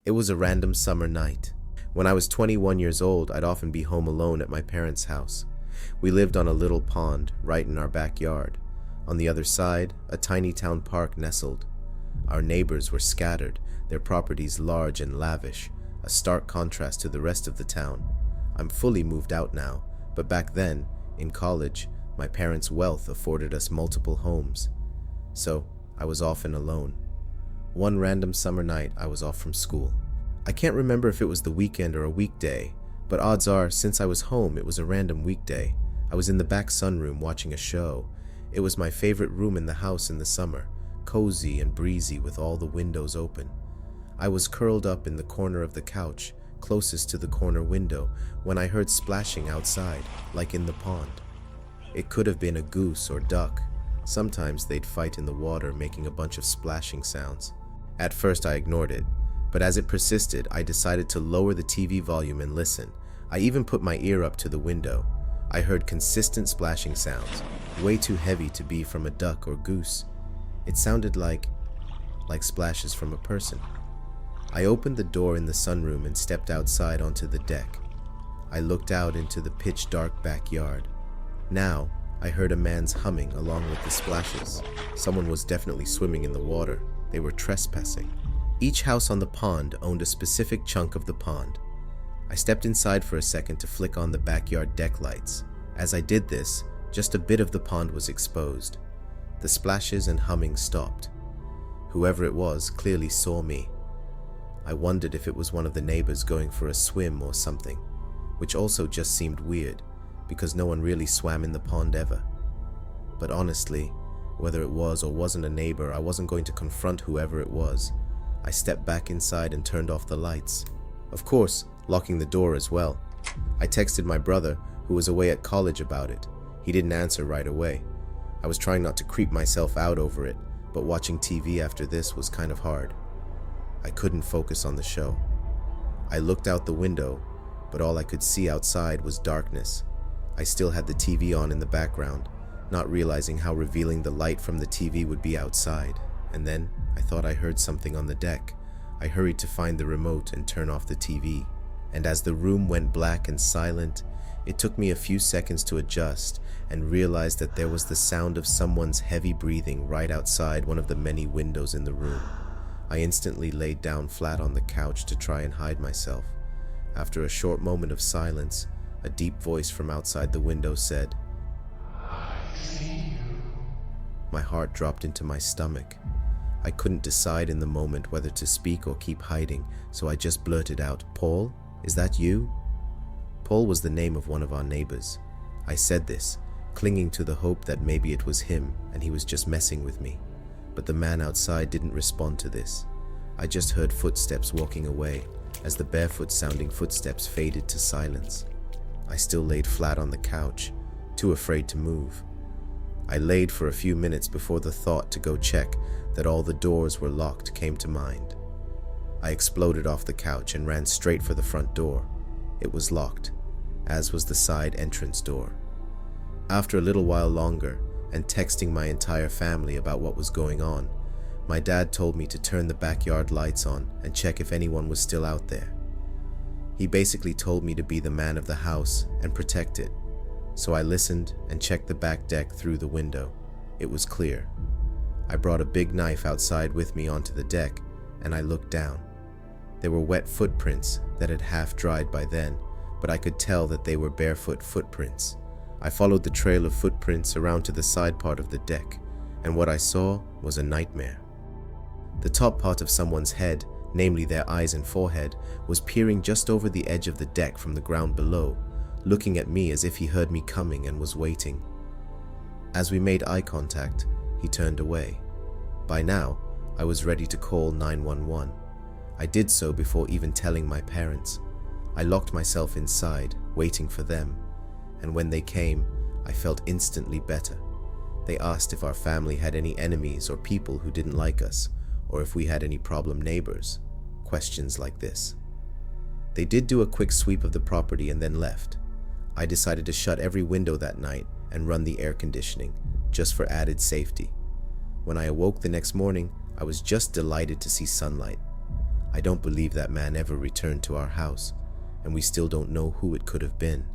It was a random summer night. When I was 21 years old, I'd often be home alone at my parents' house. We lived on a little pond right in our backyard. On the other side, a tiny town park nestled. Our neighbors were scattered, their properties large and lavish, a stark contrast to the rest of the town. I'm fully moved out now, but back then, in college, my parents' wealth afforded us multiple homes. So, I was often alone. One random summer night, I was off from school. I can't remember if it was the weekend or a weekday, but odds are, since I was home, it was a random weekday. I was in the back sunroom watching a show. It was my favorite room in the house in the summer, cozy and breezy with all the windows open. I was curled up in the corner of the couch, closest to the corner window, when I heard splashing outside, like in the pond. It could have been a goose or duck. Sometimes they'd fight in the water, making a bunch of splashing sounds. At first I ignored it, but as it persisted, I decided to lower the TV volume and listen. I even put my ear up to the window. I heard consistent splashing sounds, way too heavy to be from a duck or goose. It sounded like splashes from a person. I opened the door in the sunroom and stepped outside onto the deck. I looked out into the pitch-dark backyard. Now, I heard a man's humming along with the splashes. Someone was definitely swimming in the water. They were trespassing. Each house on the pond owned a specific chunk of the pond. I stepped inside for a second to flick on the backyard deck lights. As I did this, just a bit of the pond was exposed. The splashes and humming stopped. Whoever it was clearly saw me. I wondered if it was one of the neighbors going for a swim or something, which also just seemed weird, because no one really swam in the pond ever. But honestly, whether it was or wasn't a neighbor, I wasn't going to confront whoever it was. I stepped back inside and turned off the lights. Of course, locking the door as well. I texted my brother, who was away at college, about it. He didn't answer right away. I was trying not to creep myself out over it, but watching TV after this was kind of hard. I couldn't focus on the show. I looked out the window, but all I could see outside was darkness. I still had the TV on in the background, not realizing how revealing the light from the TV would be outside. And then I thought I heard something on the deck. I hurried to find the remote and turn off the TV. And as the room went black and silent, it took me a few seconds to adjust and realize that there was the sound of someone's heavy breathing right outside one of the many windows in the room. I instantly laid down flat on the couch to try and hide myself. After a short moment of silence, a deep voice from outside the window said, "I see you." My heart dropped into my stomach. I couldn't decide in the moment whether to speak or keep hiding, so I just blurted out, "Paul, is that you?" Paul was the name of one of our neighbors. I said this, clinging to the hope that maybe it was him and he was just messing with me. But the man outside didn't respond to this. I just heard footsteps walking away as the barefoot-sounding footsteps faded to silence. I still laid flat on the couch, too afraid to move. I laid for a few minutes before the thought to go check that all the doors were locked came to mind. I exploded off the couch and ran straight for the front door. It was locked, as was the side entrance door. After a little while longer, and texting my entire family about what was going on, my dad told me to turn the backyard lights on and check if anyone was still out there. He basically told me to be the man of the house and protect it. So I listened and checked the back deck through the window. It was clear. I brought a big knife outside with me onto the deck, and I looked down. There were wet footprints that had half dried by then, but I could tell that they were barefoot footprints. I followed the trail of footprints around to the side part of the deck, and what I saw was a nightmare. The top part of someone's head, namely their eyes and forehead, was peering just over the edge of the deck from the ground below, looking at me as if he heard me coming and was waiting. As we made eye contact, he turned away. By now, I was ready to call 911. I did so before even telling my parents. I locked myself inside, waiting for them, and when they came, I felt instantly better. They asked if our family had any enemies or people who didn't like us, or if we had any problem neighbors. Questions like this. They did do a quick sweep of the property and then left. I decided to shut every window that night and run the air conditioning, just for added safety. When I awoke the next morning, I was just delighted to see sunlight. I I don't believe that man ever returned to our house, and we still don't know who it could have been.